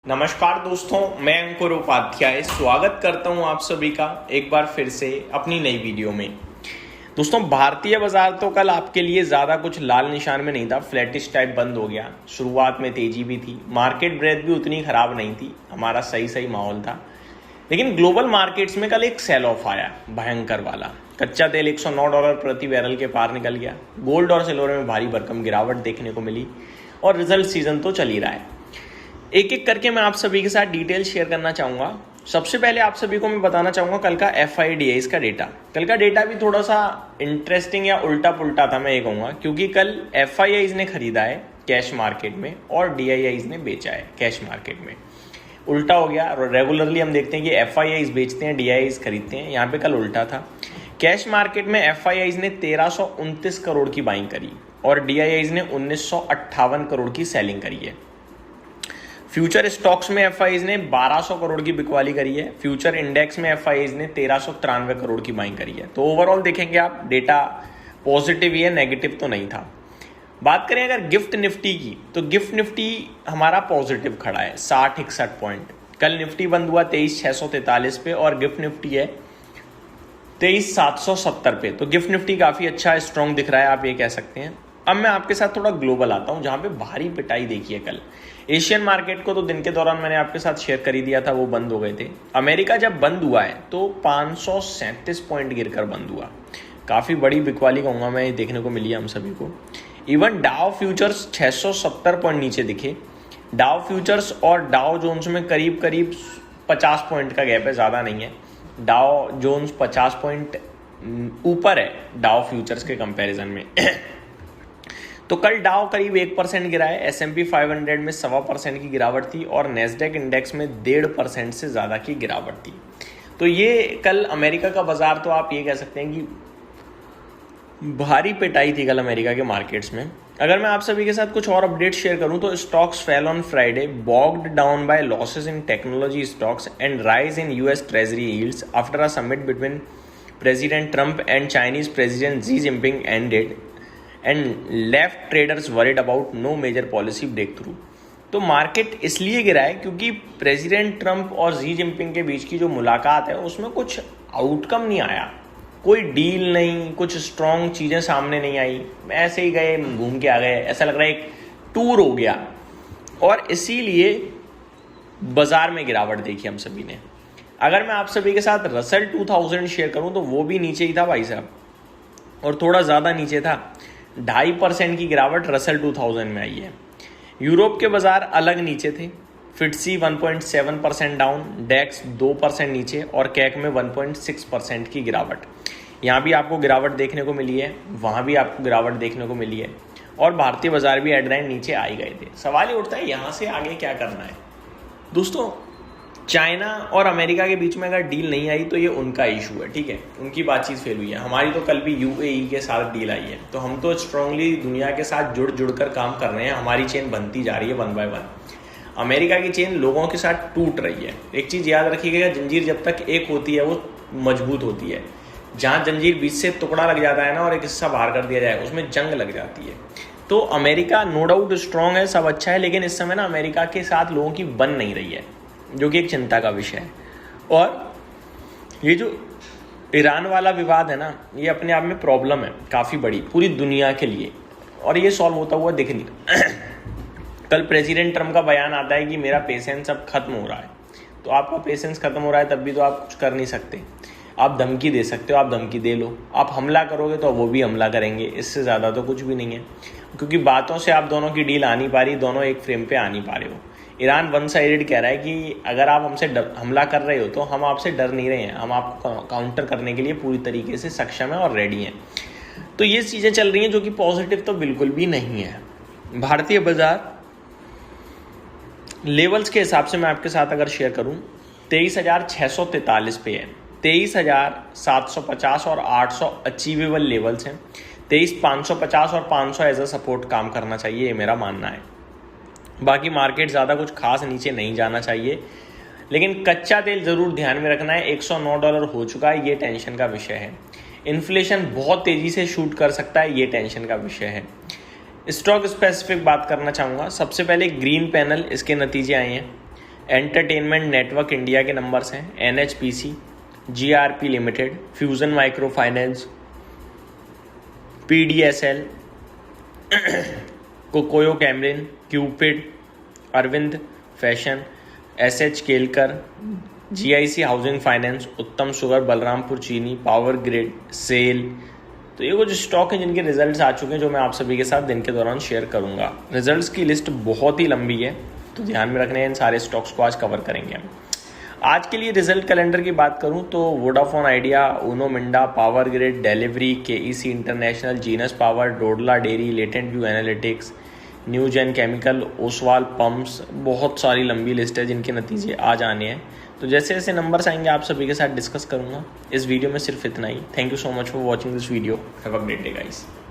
नमस्कार दोस्तों, मैं अंकुर उपाध्याय स्वागत करता हूं आप सभी का एक बार फिर से अपनी नई वीडियो में। दोस्तों, भारतीय बाजार तो कल आपके लिए ज़्यादा कुछ लाल निशान में नहीं था, फ्लैटिश टाइप बंद हो गया। शुरुआत में तेजी भी थी, मार्केट ब्रेथ भी उतनी खराब नहीं थी, हमारा सही माहौल था। लेकिन ग्लोबल मार्केट्स में कल एक सेल ऑफ आया भयंकर वाला। कच्चा तेल $109 प्रति बैरल के पार निकल गया। गोल्ड और सिल्वर में भारी भरकम गिरावट देखने को मिली और रिजल्ट सीजन तो चल ही रहा है। एक एक करके मैं आप सभी के साथ डिटेल शेयर करना चाहूँगा। सबसे पहले आप सभी को मैं बताना चाहूँगा कल का FIDIs का डेटा। कल का डेटा भी थोड़ा सा इंटरेस्टिंग या उल्टा पुल्टा था, मैं ये कहूँगा, क्योंकि कल FIIs ने खरीदा है कैश मार्केट में और DIIs ने बेचा है कैश मार्केट में। उल्टा हो गया। रेगुलरली हम देखते हैं कि FIIs बेचते हैं, DIIs खरीदते हैं, यहाँ पे कल उल्टा था। कैश मार्केट में FIIs ने 1329 करोड़ की बाइंग करी और DIIs ने 1958 करोड़ की सेलिंग करी है। फ्यूचर स्टॉक्स में FIIs ने 1200 करोड़ की बिकवाली करी है। फ्यूचर इंडेक्स में FIIs ने 1393 करोड़ की बाइंग करी है। तो ओवरऑल देखेंगे आप, डेटा पॉजिटिव ही है, नेगेटिव तो नहीं था। बात करें अगर गिफ्ट निफ्टी की, तो गिफ्ट निफ्टी हमारा पॉजिटिव खड़ा है 60-61 पॉइंट। कल निफ्टी बंद हुआ 23,643 पे और गिफ्ट निफ्टी है 23,770 पे। तो गिफ्ट निफ्टी काफ़ी अच्छा स्ट्रॉन्ग दिख रहा है, आप ये कह सकते हैं। अब मैं आपके साथ थोड़ा ग्लोबल आता हूं, जहां पे भारी पिटाई देखी है कल। एशियन मार्केट को तो दिन के दौरान मैंने आपके साथ शेयर कर ही दिया था, वो बंद हो गए थे। अमेरिका जब बंद हुआ है तो 537 पॉइंट गिरकर बंद हुआ। काफ़ी बड़ी बिकवाली कहूँगा मैं, ये देखने को मिली हम सभी को। इवन डाउ फ्यूचर्स 670 पॉइंट नीचे दिखे। डाउ फ्यूचर्स और डाउ जोन्स में करीब 50 पॉइंट का गैप है, ज़्यादा नहीं है। डाउ जोन्स 50 पॉइंट ऊपर है डाउ फ्यूचर्स के कंपैरिजन में। तो कल डाउ करीब 1% गिरा है। S&P 500 में 1.25% की गिरावट थी और नेस्डेक इंडेक्स में 1.5% से ज़्यादा की गिरावट थी। तो ये कल अमेरिका का बाजार, तो आप ये कह सकते हैं कि भारी पिटाई थी कल अमेरिका के मार्केट्स में। अगर मैं आप सभी के साथ कुछ और अपडेट शेयर करूं तो stocks fell on Friday, bogged down by losses in technology stocks and rise in US treasury yields after a summit between president Trump and Chinese president Xi Jinping ended and left traders worried about no major policy breakthrough. तो market इसलिए गिरा है क्योंकि president Trump और Xi Jinping के बीच की जो मुलाकात है उसमें कुछ आउटकम नहीं आया, कोई डील नहीं, कुछ स्ट्रॉन्ग चीज़ें सामने नहीं आई। ऐसे ही गए, घूम के आ गए, ऐसा लग रहा है एक टूर हो गया और इसीलिए बाजार में गिरावट देखी हम सभी ने। अगर मैं आप सभी के साथ रसल 2000 शेयर करूं तो वो भी नीचे ही था भाई साहब, और थोड़ा ज़्यादा नीचे था। 2.5% की गिरावट रसल 2000 में आई है। यूरोप के बाजार अलग नीचे थे। FTSE 1.7% डाउन, डेक्स 2% नीचे और कैक में 1.6% की गिरावट। यहाँ भी आपको गिरावट देखने को मिली है, वहाँ भी आपको गिरावट देखने को मिली है और भारतीय बाजार भी एडलाइन नीचे आ ही गए थे। सवाल ये उठता है यहाँ से आगे क्या करना है। दोस्तों, चाइना और अमेरिका के बीच में अगर डील नहीं आई तो ये उनका इशू है, ठीक है, उनकी बातचीत फेल हुई है। हमारी तो कल भी UAE के साथ डील आई है, तो हम तो स्ट्रांगली दुनिया के साथ जुड़ कर काम कर रहे हैं। हमारी चेन बनती जा रही है 1 by 1। अमेरिका की चेन लोगों के साथ टूट रही है। एक चीज़ याद रखिएगा, जंजीर जब तक एक होती है वो मजबूत होती है। जहाँ जंजीर बीच से टुकड़ा लग जाता है ना और एक हिस्सा बाहर कर दिया जाए, उसमें जंग लग जाती है। तो अमेरिका नो डाउट स्ट्रांग है, सब अच्छा है, लेकिन इस समय ना अमेरिका के साथ लोगों की बन नहीं रही है, जो कि एक चिंता का विषय है। और ये जो ईरान वाला विवाद है ना, ये अपने आप में प्रॉब्लम है काफ़ी बड़ी पूरी दुनिया के लिए, और ये सॉल्व होता हुआ दिख नहीं। कल प्रेसिडेंट ट्रंप का बयान आता है कि मेरा पेशेंस अब खत्म हो रहा है। तो आपका पेशेंस खत्म हो रहा है तब भी तो आप कुछ कर नहीं सकते। आप धमकी दे सकते हो, आप धमकी दे लो। आप हमला करोगे तो वो भी हमला करेंगे, इससे ज़्यादा तो कुछ भी नहीं है। क्योंकि बातों से आप दोनों की डील आ नहीं पा रही, दोनों एक फ्रेम पे आ नहीं पा रहे हो। ईरान वन साइडेड कह रहा है कि अगर आप हमसे हमला कर रहे हो तो हम आपसे डर नहीं रहे हैं, हम आपको काउंटर करने के लिए पूरी तरीके से सक्षम हैं और रेडी हैं। तो ये चीज़ें चल रही हैं जो कि पॉजिटिव तो बिल्कुल भी नहीं है। भारतीय बाजार लेवल्स के हिसाब से मैं आपके साथ अगर शेयर करूं, 23,643 पे है, 23,750 और 800 अचीवेबल लेवल्स हैं। 23,550 और 500 एज अ सपोर्ट काम करना चाहिए, ये मेरा मानना है। बाकी मार्केट ज़्यादा कुछ खास नीचे नहीं जाना चाहिए, लेकिन कच्चा तेल ज़रूर ध्यान में रखना है। $109 हो चुका है, ये टेंशन का विषय है। इन्फ्लेशन बहुत तेज़ी से शूट कर सकता है, ये टेंशन का विषय है। स्टॉक स्पेसिफिक बात करना चाहूँगा। सबसे पहले ग्रीन पैनल, इसके नतीजे आए हैं। एंटरटेनमेंट नेटवर्क इंडिया के नंबर्स हैं, NHPC, GRP limited, fusion micro finance, PDSL, Kokuyo Camlin, Cupid, Arvind fashion, SH Kelkar, GIC housing finance, Uttam sugar, Balrampur Chini, power grid, cell. तो ये कुछ स्टॉक हैं जिनके रिजल्ट्स आ चुके हैं जो मैं आप सभी के साथ दिन के दौरान शेयर करूंगा। रिजल्ट्स की लिस्ट बहुत ही लंबी है तो ध्यान में रखने हैं, इन सारे स्टॉक्स को आज कवर करेंगे हम। आज के लिए रिजल्ट कैलेंडर की बात करूं तो Vodafone Idea, Uno Minda, power grid, delivery, KEC international, Genus power, Dodla dairy, Latent View Analytics, new gen chemical, Oswal pumps, बहुत सारी लंबी लिस्ट है जिनके नतीजे आज आने हैं। तो जैसे जैसे नंबर्स आएंगे आप सभी के साथ डिस्कस करूंगा। इस वीडियो में सिर्फ इतना ही। Thank you so much for watching this video. Have a great day guys.